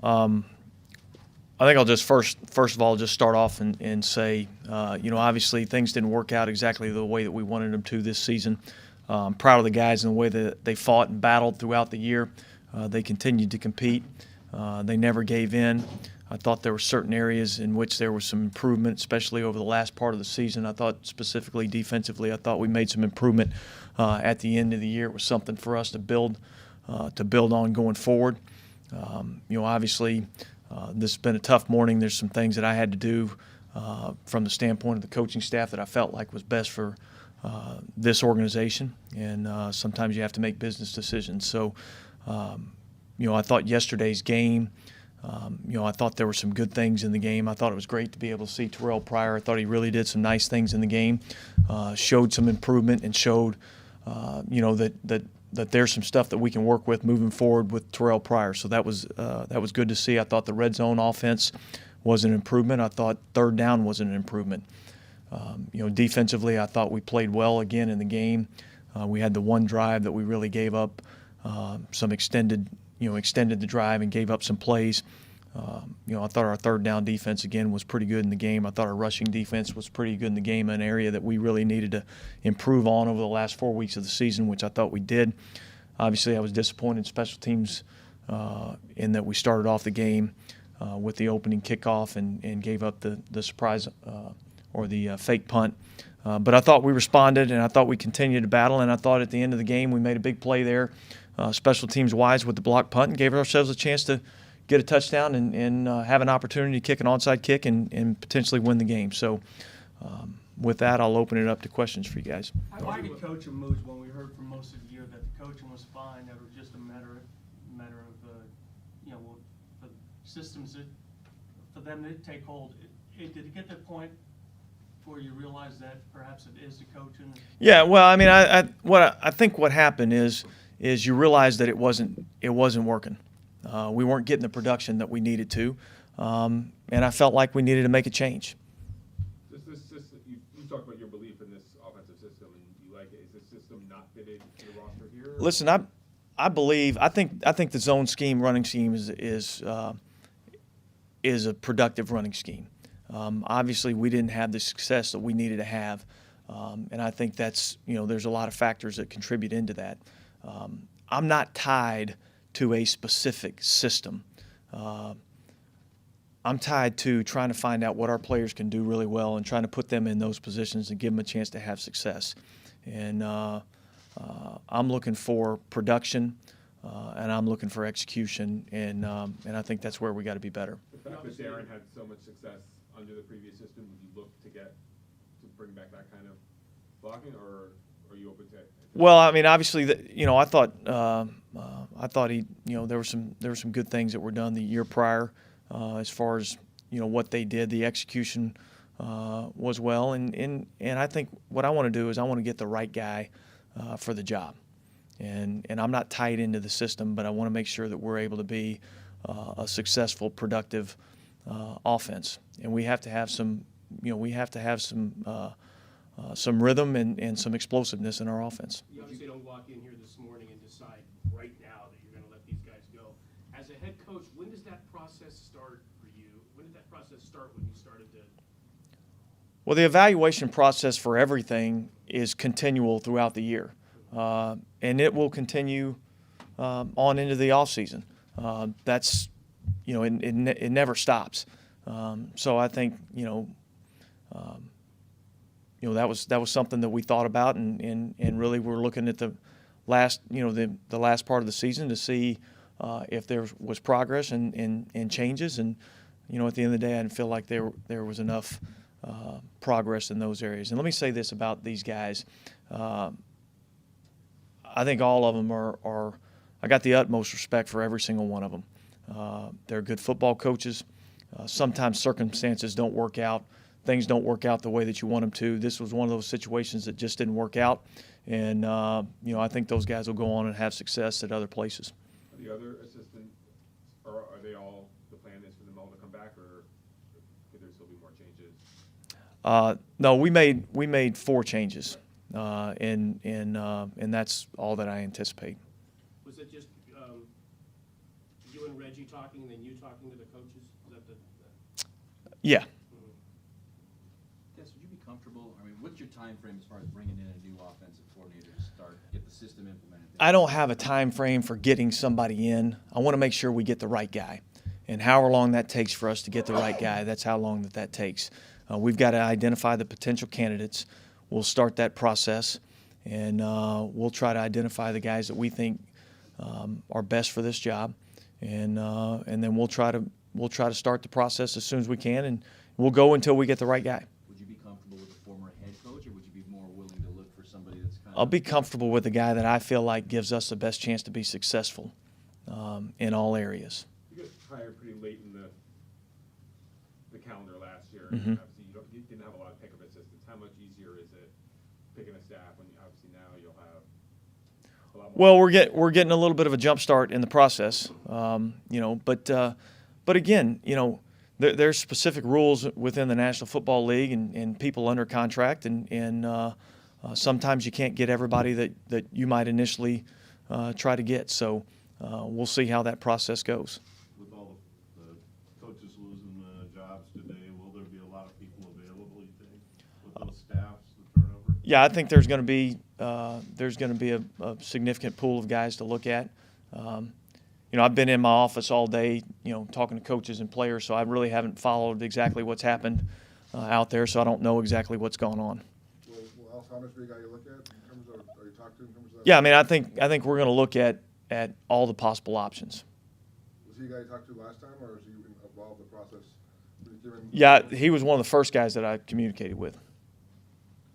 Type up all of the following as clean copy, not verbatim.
I think I'll just first of all just start off and say, obviously things didn't work out exactly the way that we wanted them to this season. I'm proud of the guys and the way that they fought and battled throughout the year. They continued to compete. They never gave in. I thought there were certain areas in which there was some improvement, especially over the last part of the season. I thought specifically defensively, I thought we made some improvement at the end of the year. It was something for us to build on going forward. Obviously, this has been a tough morning. There's some things that I had to do from the standpoint of the coaching staff that I felt like was best for this organization, and sometimes you have to make business decisions. So, I thought yesterday's game, I thought there were some good things in the game. I thought it was great to be able to see Terrell Pryor. I thought he really did some nice things in the game, showed some improvement, and showed, that there's some stuff that we can work with moving forward with Terrell Pryor. So that was good to see. I thought the red zone offense was an improvement. I thought third down was an improvement. Defensively, I thought we played well again in the game. We had the one drive that we really gave up some extended the drive and gave up some plays. I thought our third down defense again was pretty good in the game. I thought our rushing defense was pretty good in the game, an area that we really needed to improve on over the last 4 weeks of the season, which I thought we did. Obviously, I was disappointed in special teams in that we started off the game with the opening kickoff and gave up the surprise or the fake punt. But I thought we responded, and I thought we continued to battle, and I thought at the end of the game we made a big play there, special teams-wise, with the block punt, and gave ourselves a chance to get a touchdown and have an opportunity to kick an onside kick and potentially win the game. So with that, I'll open it up to questions for you guys. Why did coaching moves when we heard from most of the year that the coaching was fine, that it was just a matter of the systems for them to take hold? Did it get to the point where you realize that perhaps it is the coaching? Yeah, well, I mean, I think what happened is you realize that it wasn't working. We weren't getting the production that we needed to, and I felt like we needed to make a change. This system, you talked about your belief in this offensive system, and you like it. Is this system not fitted to the roster here? Listen, I think the zone scheme, running scheme is a productive running scheme. Obviously, we didn't have the success that we needed to have, and I think that's there's a lot of factors that contribute into that. I'm not tied to a specific system. I'm tied to trying to find out what our players can do really well and trying to put them in those positions and give them a chance to have success. And I'm looking for production, and I'm looking for execution, and I think that's where we got to be better. The fact that Darren had so much success under the previous system, would you look to bring back that kind of blocking, or are you open to it? Well, I mean, obviously, I thought he, there were some good things that were done the year prior, as far as what they did. The execution was well, and I think what I want to do is I want to get the right guy for the job, and I'm not tied into the system, but I want to make sure that we're able to be a successful, productive offense, and we have to have some rhythm and some explosiveness in our offense. You obviously don't walk in here this morning and decide right now that you're going to let these guys go. As a head coach, when does that process start for you? When did that process start when you started to? Well, the evaluation process for everything is continual throughout the year, and it will continue on into the off season. That's it never stops. So I think that was something that we thought about, and really we're looking at the last the last part of the season to see if there was progress and changes, and at the end of the day I didn't feel like there was enough progress in those areas. And let me say this about these guys: I think all of them are I got the utmost respect for every single one of them. They're good football coaches. Sometimes circumstances don't work out. Things don't work out the way that you want them to. This was one of those situations that just didn't work out. And, I think those guys will go on and have success at other places. Are the other assistants, or are they all, the plan is for them all to come back, or could there still be more changes? No, we made 4 changes, and that's all that I anticipate. Was it just you and Reggie talking, then you talking to the coaches? Is that the? Yeah. Des, would you be comfortable, I mean, what's your time frame as far as bringing in a new offensive coordinator to start, get the system implemented? I don't have a time frame for getting somebody in. I want to make sure we get the right guy. And however long that takes for us to get the right guy, that's how long that takes. We've got to identify the potential candidates. We'll start that process, and we'll try to identify the guys that we think are best for this job, and then we'll try to start the process as soon as we can, and we'll go until we get the right guy. Would you be comfortable with a former head coach, or would you be more willing to look for somebody that's kind of? I'll be comfortable with the guy that I feel like gives us the best chance to be successful in all areas. You got hired pretty late in the calendar last year. Mhm. Obviously, you didn't have a lot of pickup assistants. How much easier is it picking a staff when obviously now you'll have a lot more? Well, we're getting a little bit of a jump start in the process, but again, there's specific rules within the National Football League and people under contract, and sometimes you can't get everybody that you might initially try to get. So we'll see how that process goes. With all the coaches losing jobs today, will there be a lot of people available, you think, with those staffs, the turnover? Yeah, I think there's going to be a significant pool of guys to look at. I've been in my office all day, talking to coaches and players, so I really haven't followed exactly what's happened out there, so I don't know exactly what's going on. Will Al Thomas be a guy you look at in terms of, or you talk to in terms of that? Yeah, I mean, I think we're going to look at all the possible options. Was he a guy you talked to last time, or has he involved the process? Was he given- Yeah, he was one of the first guys that I communicated with. Do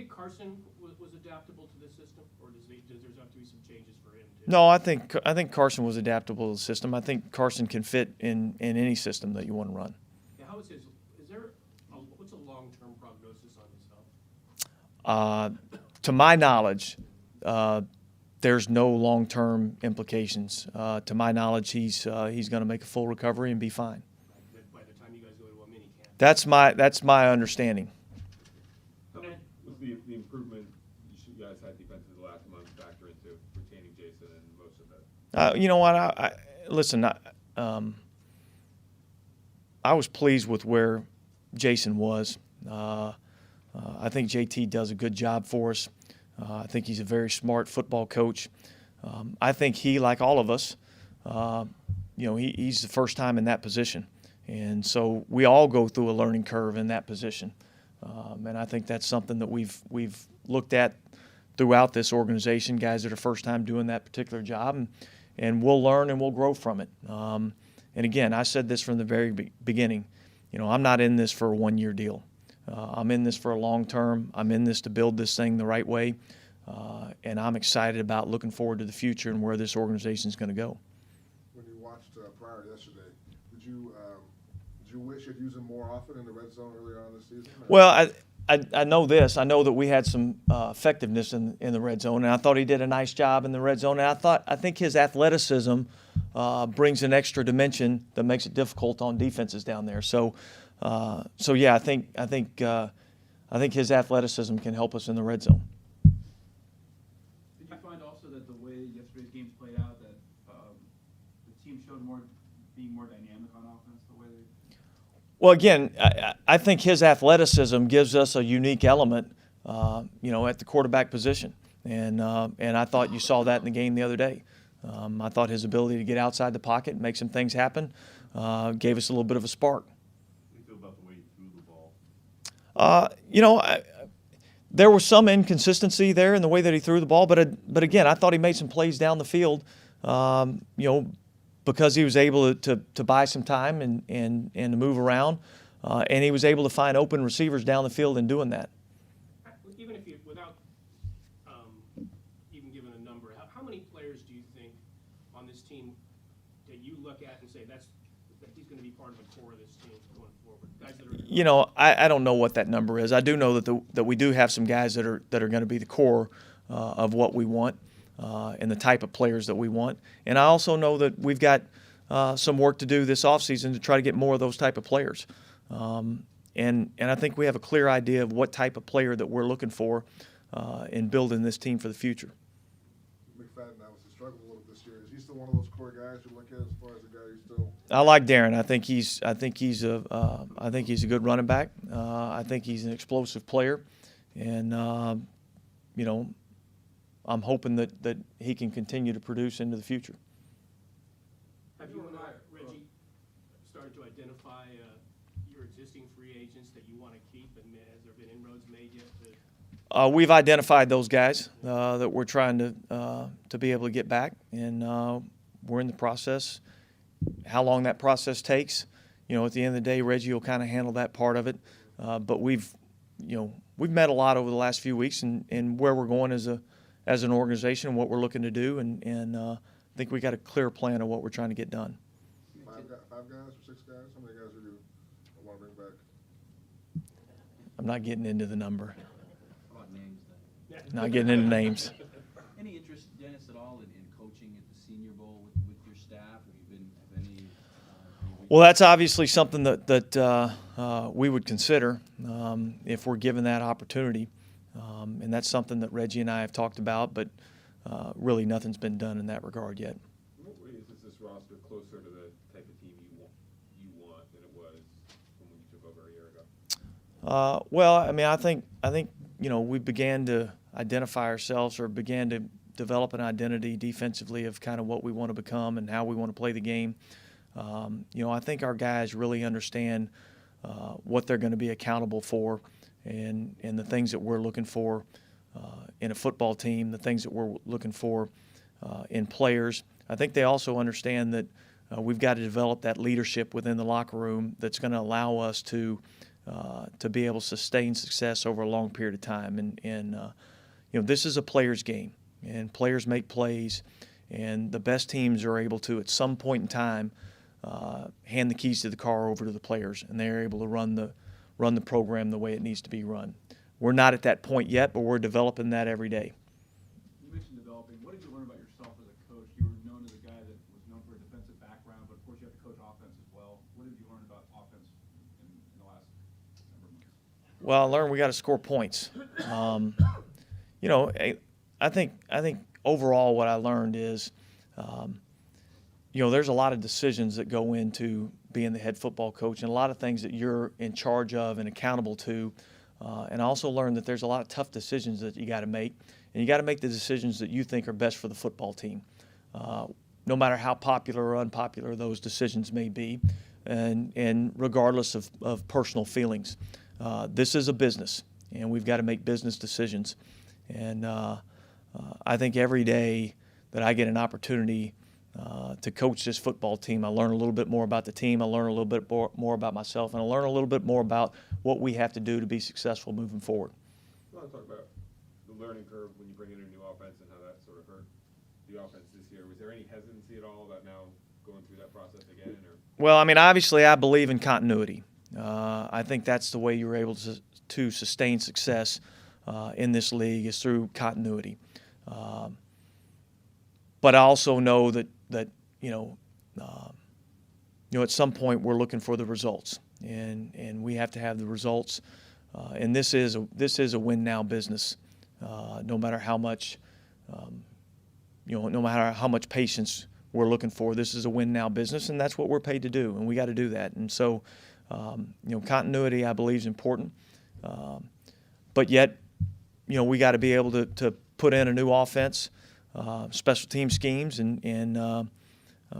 you think Carson was adaptable to this system, or does there have to be some changes for him too? No, I think Carson was adaptable to the system. I think Carson can fit in any system that you want to run. Yeah, how is his? What's a long-term prognosis on his health? To my knowledge, there's no long-term implications. To my knowledge, he's going to make a full recovery and be fine. By the time you guys go to a mini camp. That's my understanding. Okay. Was the improvement you guys had defensively the last month factor into retaining Jason and most of it? You know what? Listen. I was pleased with where Jason was. I think JT does a good job for us. I think he's a very smart football coach. I think he, like all of us, he's the first time in that position. And so we all go through a learning curve in that position. And I think that's something that we've looked at throughout this organization, guys that are first time doing that particular job. And we'll learn and we'll grow from it. And again, I said this from the very beginning. I'm not in this for a one-year deal. I'm in this for a long term. I'm in this to build this thing the right way. And I'm excited about looking forward to the future and where this organization is going to go. When you watched Pryor yesterday, did you wish you'd use him more often in the red zone earlier on this season? Or? Well, I know this. I know that we had some effectiveness in the red zone, and I thought he did a nice job in the red zone. And I think his athleticism brings an extra dimension that makes it difficult on defenses down there. So yeah, I think his athleticism can help us in the red zone. Did you find also that the way yesterday's games played out, that the team showed being more dynamic on offense, the way they? Well, again, I think his athleticism gives us a unique element, at the quarterback position, and I thought you saw that in the game the other day. I thought his ability to get outside the pocket and make some things happen gave us a little bit of a spark. What do you feel about the way he threw the ball? There was some inconsistency there in the way that he threw the ball, but again, I thought he made some plays down the field, because he was able to buy some time and to move around, and he was able to find open receivers down the field in doing that. Even if you, without even giving a number, how many players do you think on this team that you look at and say that he's going to be part of the core of this team going forward? Guys that are. I don't know what that number is. I do know that we do have some guys that are going to be the core of what we want and the type of players that we want. And I also know that we've got some work to do this offseason to try to get more of those type of players. And I think we have a clear idea of what type of player that we're looking for in building this team for the future. McFadden obviously struggled a little bit this year. Is he still one of those core guys you look at as far as the guy who's still? I like Darren. I think he's a good running back. I think he's an explosive player, and you know, I'm hoping that he can continue to produce into the future. Have you and Reggie started to identify your existing free agents that you want to keep, and has there been inroads made yet to? We've identified those guys that we're trying to be able to get back, and we're in the process. How long that process takes, you know, at the end of the day, Reggie will kind of handle that part of it. But we've met a lot over the last few weeks, and where we're going as an organization, and what we're looking to do, and I think we got a clear plan of what we're trying to get done. Five guys or 6 guys? How many guys do you want to bring back? I'm not getting into the number. How about names then? Not getting into names. Any interest, Dennis, at all in coaching at the Senior Bowl with your staff? Have you been, have any? Well, that's obviously something that we would consider if we're given that opportunity, and that's something that Reggie and I have talked about, but really nothing's been done in that regard yet. In what ways is this roster closer to the type of team you want than it was when you took over a year ago? Well, I mean, I think you know, we began to identify ourselves, or began to develop an identity defensively of kind of what we want to become and how we want to play the game. You know, I think our guys really understand what they're going to be accountable for, and the things that we're looking for in a football team, the things that we're looking for in players. I think they also understand that we've got to develop that leadership within the locker room that's going to allow us to be able to sustain success over a long period of time. And you know, this is a player's game, and players make plays, and the best teams are able to, at some point in time, hand the keys to the car over to the players, and they're able to run the program the way it needs to be run. We're not at that point yet, but we're developing that every day. You mentioned developing. What did you learn about yourself as a coach? You were known as a guy that was known for a defensive background, but of course you have to coach offense as well. What did you learn about offense in the last number of months? Well, I learned we got to score points. You know, I think overall what I learned is, you know, there's a lot of decisions that go into being the head football coach, and a lot of things that you're in charge of and accountable to. And I also learned that there's a lot of tough decisions that you got to make, and you got to make the decisions that you think are best for the football team, no matter how popular or unpopular those decisions may be, and regardless of personal feelings. This is a business, and we've got to make business decisions. And I think every day that I get an opportunity to coach this football team, I learn a little bit more about the team, I learn a little bit more about myself, and I learn a little bit more about what we have to do to be successful moving forward. I want to talk about the learning curve when you bring in a new offense and how that sort of hurt the offense this year. Was there any hesitancy at all about now going through that process again? Or? Well, I mean, obviously I believe in continuity. I think that's the way you're able to sustain success in this league, is through continuity. But I also know that you know, at some point we're looking for the results, and we have to have the results. And this is a win now business. No matter how much, no matter how much patience we're looking for, this is a win now business, and that's what we're paid to do, and we got to do that. And so, continuity, I believe, is important. But yet, we got to be able to put in a new offense, special team schemes, and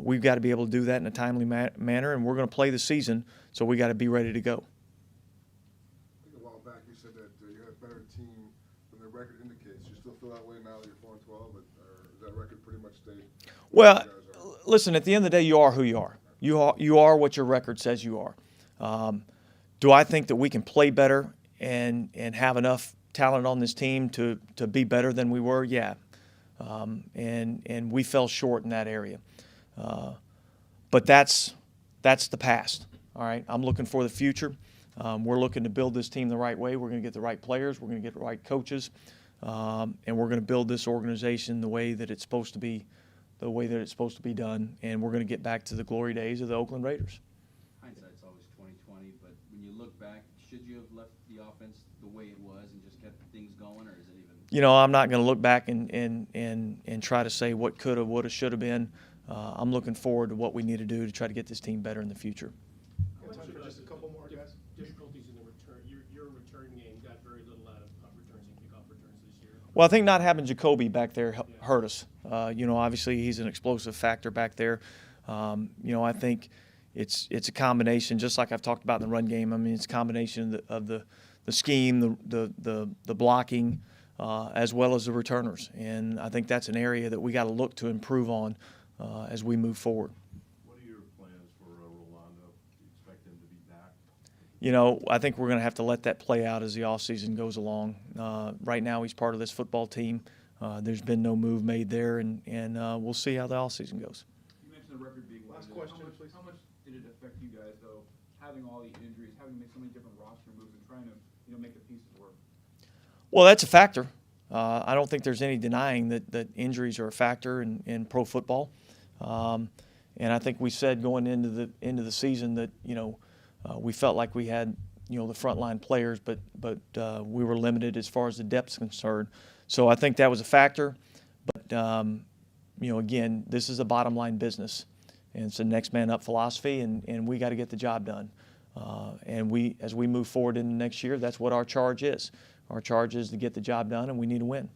we've got to be able to do that in a timely manner. And we're going to play the season, so we got to be ready to go. I think a while back you said that you had a better team than the record indicates. You still feel that way now that you're 4-12, or does that record pretty much stay? Well, listen, at the end of the day, you are who you are. You are what your record says you are. Do I think that we can play better and have enough talent on this team to be better than we were? Yeah. And we fell short in that area. But that's the past. All right. I'm looking for the future. We're looking to build this team the right way. We're going to get the right players. We're going to get the right coaches. And we're going to build this organization the way that it's supposed to be, done. And we're going to get back to the glory days of the Oakland Raiders. Hindsight's always 20/20, but when you look back, should you have left the offense the way it was and just kept things going, or is it even? I'm not going to look back and try to say what could have, would have, should have been. I'm looking forward to what we need to do to try to get this team better in the future. Just a couple more, guys. Difficulties in the return, your return game got very little out of punt returns and kickoff returns this year. Well, I think not having Jacoby back there hurt us. Obviously he's an explosive factor back there. I think it's a combination, just like I've talked about in the run game. I mean, it's a combination of the scheme, the blocking, as well as the returners. And I think that's an area that we got to look to improve on as we move forward. What are your plans for Rolando? Do you expect him to be back? I think we're going to have to let that play out as the offseason goes along. Right now, he's part of this football team. There's been no move made there, and we'll see how the offseason goes. You mentioned the record being what Last it is. question, How much- please. How much did it affect you guys, though, having all the injuries, having to make so many different roster moves and trying to, make the pieces work? Well, that's a factor. I don't think there's any denying that injuries are a factor in pro football. And I think we said going into the season that we felt like we had the frontline players, but we were limited as far as the depth's concerned. So I think that was a factor. But again, this is a bottom line business, and it's a next man up philosophy, and we got to get the job done. And as we move forward into next year, that's what our charge is. Our charge is to get the job done, and we need to win.